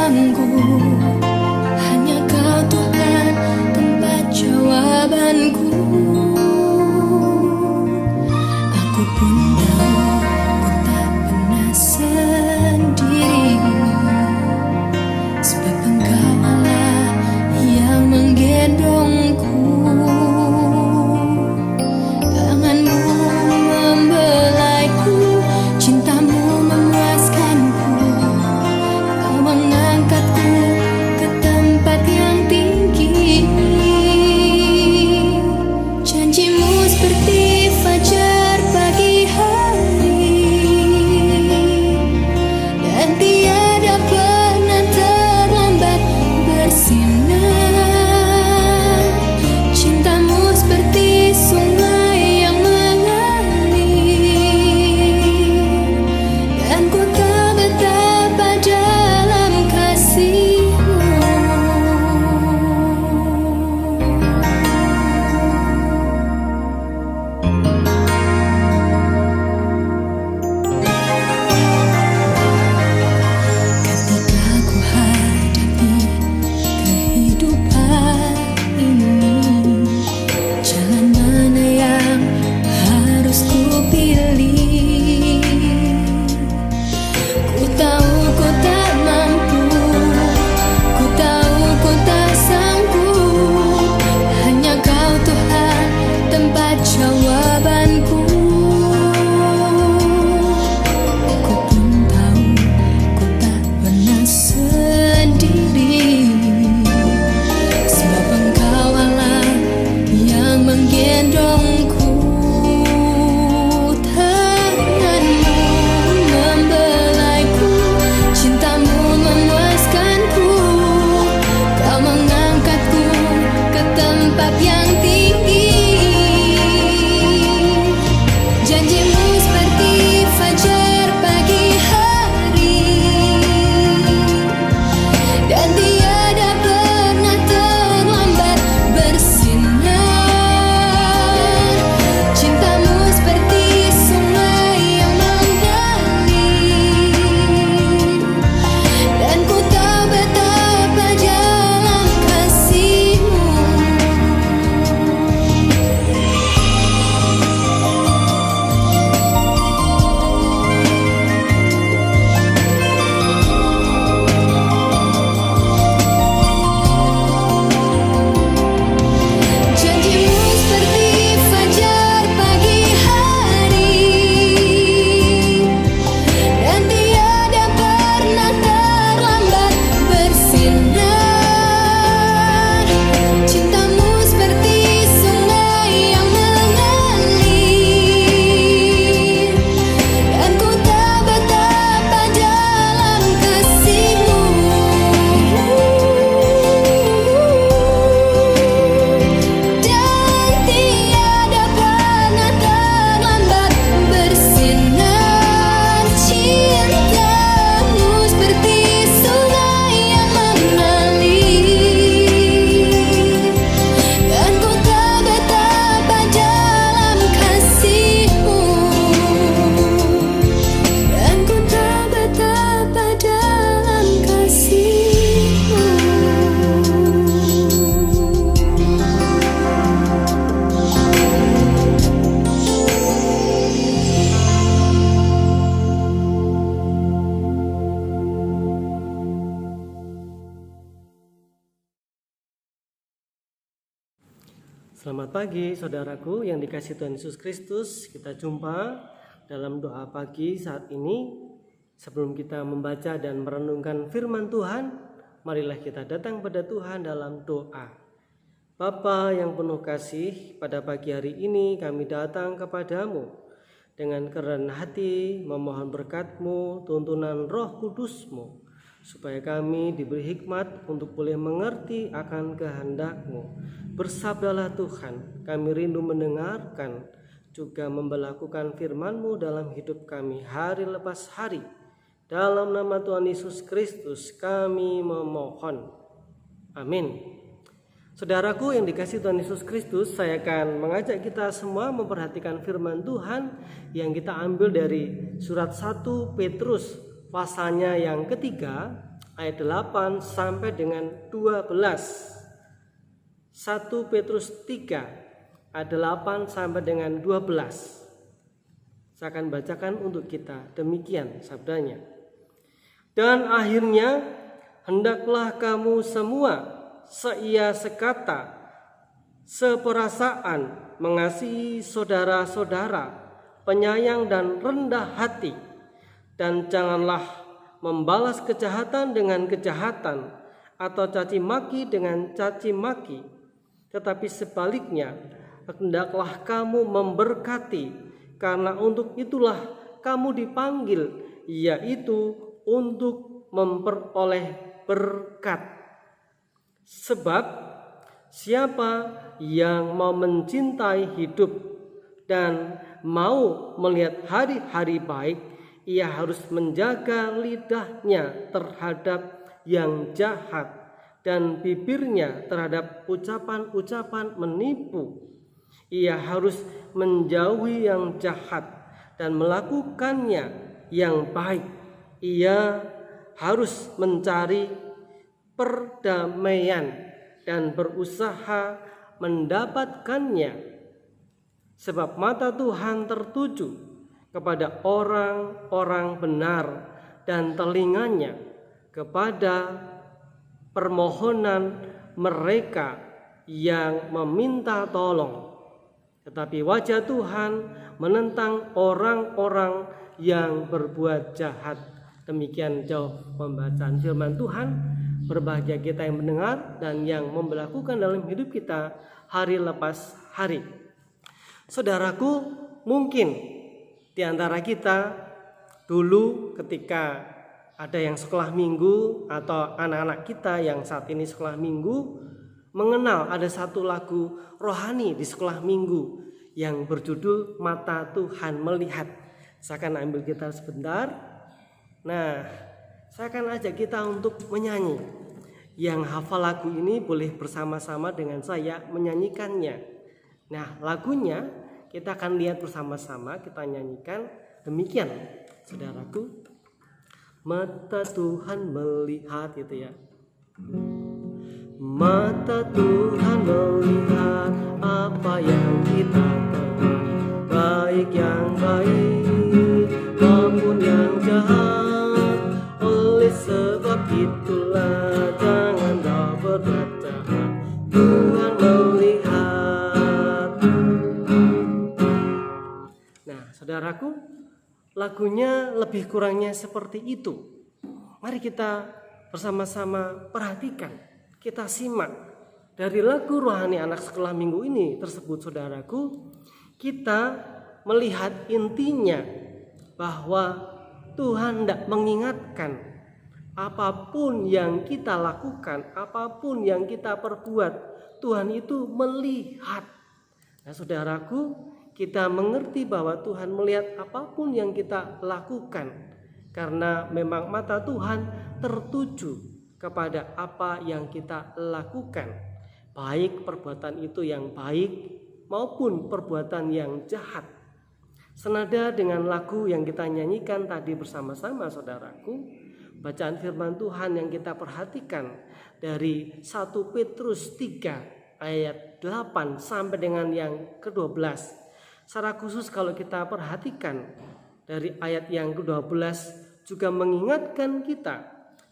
sanggup, hanya Kau Tuhan tempat jawabanku. Aku pun tahu ku tak pernah sendiri, sebab Engkau Allah yang menggendongku. Tanganmu membelaiku, cintamu memuaskanku. Kau mengangkatku ke tempat yang tinggi. Janjimu seperti fajar pagi hari, dan tiada pernah terlambat bersinar. Cintamu seperti sungai yang mengalir, dan ku tahu betapa dalam kasih-Mu. Ketika ku hadapi kehidupan ini, jalan mana yang harus ku pilih? Ku tahu ku tak mampu, ku tahu ku tak sanggup, hanya Kau Tuhan tempat jawabanku. Ku pun tahu ku tak pernah sendiri, sebab Engkau Allah yang menggendongku. Tanganmu membelaiku, cintamu memuaskanku. Kau mengangkatku ke tempat yang tinggi. Janjimu seperti fajar pagi hari, dan tiada pernah terlambat bersinar. Cintamu seperti sungai yang mengalir, dan ku tahu betapa dalam kasih-Mu. Janjimu seperti fajar pagi hari, dan tiada pernah terlambat bersinar. Cintamu seperti sungai yang mengalir, dan ku tahu betapa dalam kasih-Mu. Dan tiada pernah terlambat bersinar. Cintamu seperti sungai yang mengalir, dan ku tahu betapa dalam kasih-Mu. Dan ku tahu betapa dalam kasih-Mu. Selamat pagi saudaraku yang dikasihi Tuhan Yesus Kristus. Kita jumpa dalam doa pagi saat ini. Sebelum kita membaca dan merenungkan firman Tuhan, marilah kita datang pada Tuhan dalam doa. Bapa yang penuh kasih, pada pagi hari ini kami datang kepadamu dengan kerendahan hati, memohon berkat-Mu, tuntunan Roh Kudus-Mu, supaya kami diberi hikmat untuk boleh mengerti akan kehendak-Mu. Bersabdalah Tuhan, kami rindu mendengarkan, juga memberlakukan firman-Mu dalam hidup kami hari lepas hari. Dalam nama Tuhan Yesus Kristus kami memohon. Amin. Saudaraku yang dikasihi Tuhan Yesus Kristus, saya akan mengajak kita semua memperhatikan firman Tuhan yang kita ambil dari surat 1 Petrus pasalnya yang ketiga ayat 8 sampai dengan 12. 1 Petrus 3 ayat 8 sampai dengan 12. Saya akan bacakan untuk kita, demikian sabdanya. Dan akhirnya hendaklah kamu semua seia sekata, seperasaan, mengasihi saudara-saudara, penyayang dan rendah hati, dan janganlah membalas kejahatan dengan kejahatan atau caci maki dengan caci maki, tetapi sebaliknya hendaklah kamu memberkati, karena untuk itulah kamu dipanggil, yaitu untuk memperoleh berkat. Sebab siapa yang mau mencintai hidup dan mau melihat hari-hari baik, ia harus menjaga lidahnya terhadap yang jahat dan bibirnya terhadap ucapan-ucapan menipu. Ia harus menjauhi yang jahat dan melakukannya yang baik. Ia harus mencari perdamaian dan berusaha mendapatkannya, sebab mata Tuhan tertuju kepada orang-orang benar dan telinganya kepada permohonan mereka yang meminta tolong. Tetapi wajah Tuhan menentang orang-orang yang berbuat jahat. Demikian jauh pembacaan firman Tuhan. Berbahagia kita yang mendengar dan yang memberlakukan dalam hidup kita hari lepas hari. Saudaraku, mungkin di antara kita dulu ketika ada yang sekolah minggu atau anak-anak kita yang saat ini sekolah minggu mengenal ada satu lagu rohani di sekolah minggu yang berjudul Mata Tuhan Melihat. Saya akan ambil gitar sebentar. Nah, saya akan ajak kita untuk menyanyi. Yang hafal lagu ini boleh bersama-sama dengan saya menyanyikannya. Nah, lagunya kita akan lihat bersama-sama, kita nyanyikan demikian, saudaraku. Mata Tuhan melihat, itu ya. Mata Tuhan melihat apa yang kita perbuat, baik yang baik maupun yang jahat. Oleh sebab itulah janganlah berbuat jahat, Tuhan melihat. Nah, saudaraku, lagunya lebih kurangnya seperti itu. Mari kita bersama-sama perhatikan, kita simak dari lagu rohani anak sekolah minggu ini tersebut, saudaraku. Kita melihat intinya bahwa Tuhan hendak mengingatkan apapun yang kita lakukan, apapun yang kita perbuat, Tuhan itu melihat. Nah, saudaraku, kita mengerti bahwa Tuhan melihat apapun yang kita lakukan, karena memang mata Tuhan tertuju kepada apa yang kita lakukan, baik perbuatan itu yang baik maupun perbuatan yang jahat. Senada dengan lagu yang kita nyanyikan tadi bersama-sama, saudaraku, bacaan firman Tuhan yang kita perhatikan dari 1 Petrus 3 ayat 8 sampai dengan yang ke-12. Secara khusus kalau kita perhatikan dari ayat yang ke-12 juga mengingatkan kita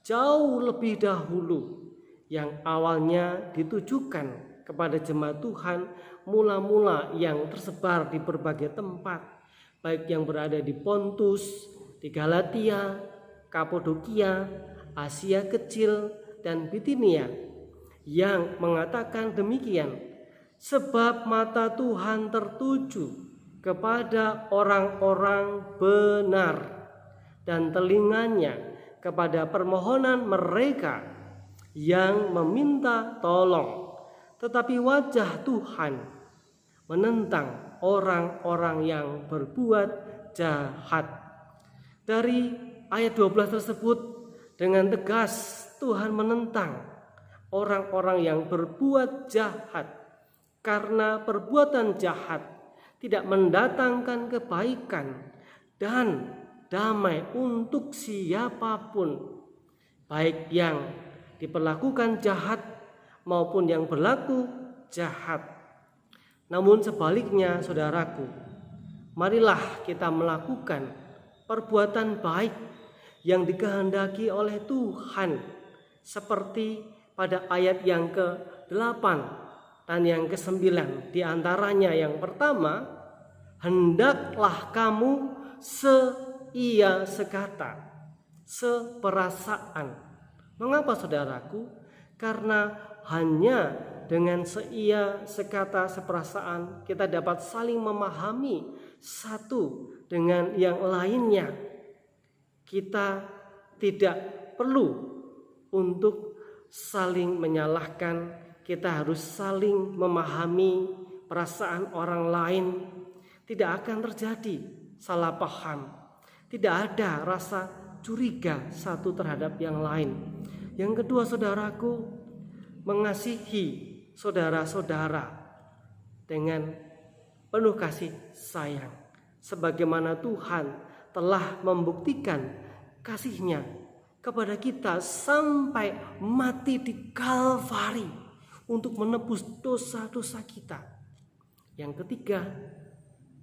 jauh lebih dahulu, yang awalnya ditujukan kepada jemaat Tuhan mula-mula yang tersebar di berbagai tempat, baik yang berada di Pontus, di Galatia, Kapadokia, Asia Kecil, dan Bitinia, yang mengatakan demikian, sebab mata Tuhan tertuju kepada orang-orang benar dan telinganya kepada permohonan mereka yang meminta tolong. Tetapi wajah Tuhan menentang orang-orang yang berbuat jahat. Dari ayat 12 tersebut dengan tegas Tuhan menentang orang-orang yang berbuat jahat, karena perbuatan jahat tidak mendatangkan kebaikan dan damai untuk siapapun. baik yang diperlakukan jahat maupun yang berlaku jahat. Namun sebaliknya, saudaraku, marilah kita melakukan perbuatan baik yang dikehendaki oleh Tuhan, seperti pada ayat yang ke-8 dan yang ke-9. Di antaranya yang pertama, hendaklah kamu seia sekata, seperasaan. Mengapa, saudaraku? Karena hanya dengan seia sekata, seperasaan, kita dapat saling memahami satu dengan yang lainnya. Kita tidak perlu untuk saling menyalahkan, kita harus saling memahami perasaan orang lain. Tidak akan terjadi salah paham, tidak ada rasa curiga satu terhadap yang lain. Yang kedua, saudaraku, mengasihi saudara-saudara dengan penuh kasih sayang, sebagaimana Tuhan telah membuktikan kasih-Nya kepada kita sampai mati di Kalvari untuk menebus dosa-dosa kita. Yang ketiga,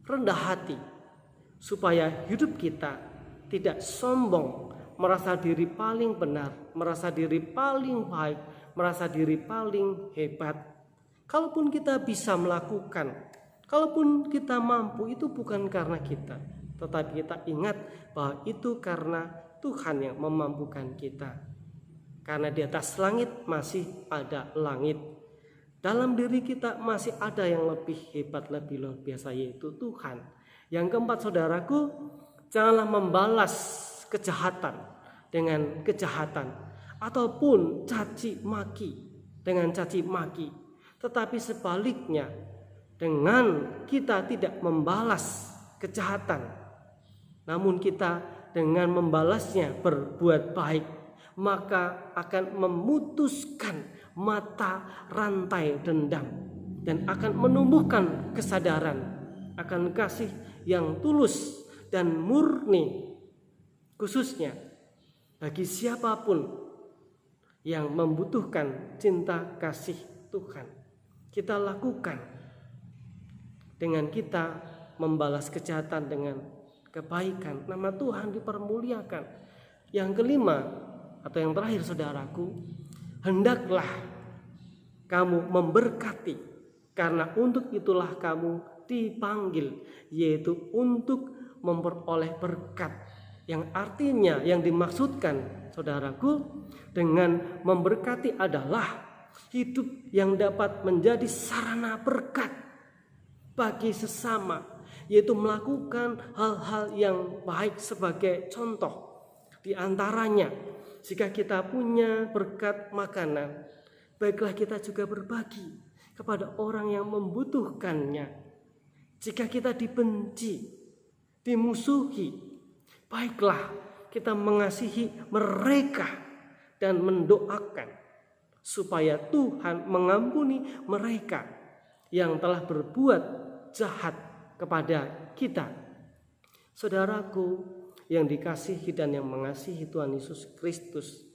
rendah hati, supaya hidup kita tidak sombong, merasa diri paling benar, merasa diri paling baik, merasa diri paling hebat. Kalaupun kita bisa melakukan, kalaupun kita mampu, itu bukan karena kita, tetapi kita ingat bahwa itu karena Tuhan yang memampukan kita. Karena di atas langit masih ada langit, dalam diri kita masih ada yang lebih hebat, lebih luar biasa, yaitu Tuhan. Yang keempat, saudaraku, janganlah membalas kejahatan dengan kejahatan, ataupun caci maki dengan caci maki. Tetapi sebaliknya, dengan kita tidak membalas kejahatan, namun kita dengan membalasnya berbuat baik, maka akan memutuskan mata rantai dendam dan akan menumbuhkan kesadaran akan kasih yang tulus dan murni, khususnya bagi siapapun yang membutuhkan cinta kasih Tuhan. Kita lakukan dengan kita membalas kejahatan dengan kebaikan, nama Tuhan dipermuliakan. Yang kelima atau yang terakhir, saudaraku, hendaklah kamu memberkati, karena untuk itulah kamu dipanggil, yaitu untuk memperoleh berkat. Yang artinya, yang dimaksudkan, saudaraku, dengan memberkati adalah hidup yang dapat menjadi sarana berkat bagi sesama, yaitu melakukan hal-hal yang baik. Sebagai contoh, di antaranya, jika kita punya berkat makanan, baiklah kita juga berbagi kepada orang yang membutuhkannya. Jika kita dibenci, dimusuhi, baiklah kita mengasihi mereka dan mendoakan supaya Tuhan mengampuni mereka yang telah berbuat jahat kepada kita. Saudaraku yang dikasihi dan yang mengasihi Tuhan Yesus Kristus,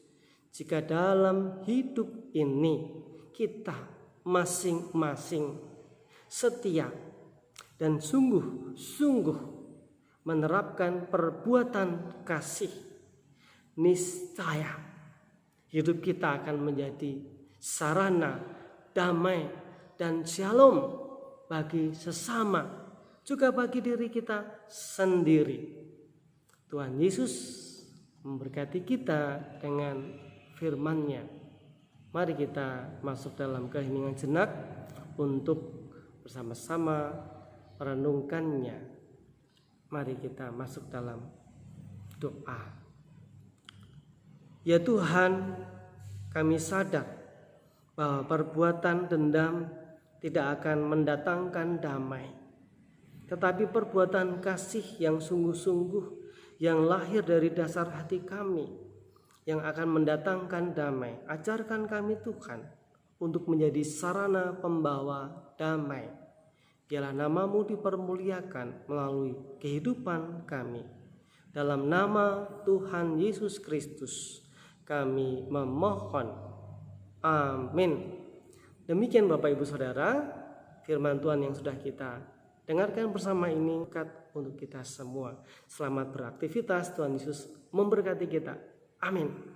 jika dalam hidup ini kita masing-masing setia dan sungguh-sungguh menerapkan perbuatan kasih, niscaya hidup kita akan menjadi sarana damai dan shalom bagi sesama, juga bagi diri kita sendiri. Tuhan Yesus memberkati kita dengan firman-Nya. Mari kita masuk dalam keheningan jenak untuk bersama-sama merenungkannya. Mari kita masuk dalam doa. Ya Tuhan, kami sadar bahwa perbuatan dendam tidak akan mendatangkan damai, tetapi perbuatan kasih yang sungguh-sungguh, yang lahir dari dasar hati kami, yang akan mendatangkan damai. Ajarkan kami Tuhan untuk menjadi sarana pembawa damai. Biarlah nama-Mu dipermuliakan melalui kehidupan kami. Dalam nama Tuhan Yesus Kristus kami memohon. Amin. Demikian Bapak Ibu Saudara, firman Tuhan yang sudah kita dengarkan bersama ini untuk kita semua. Selamat beraktivitas, Tuhan Yesus memberkati kita. Amin.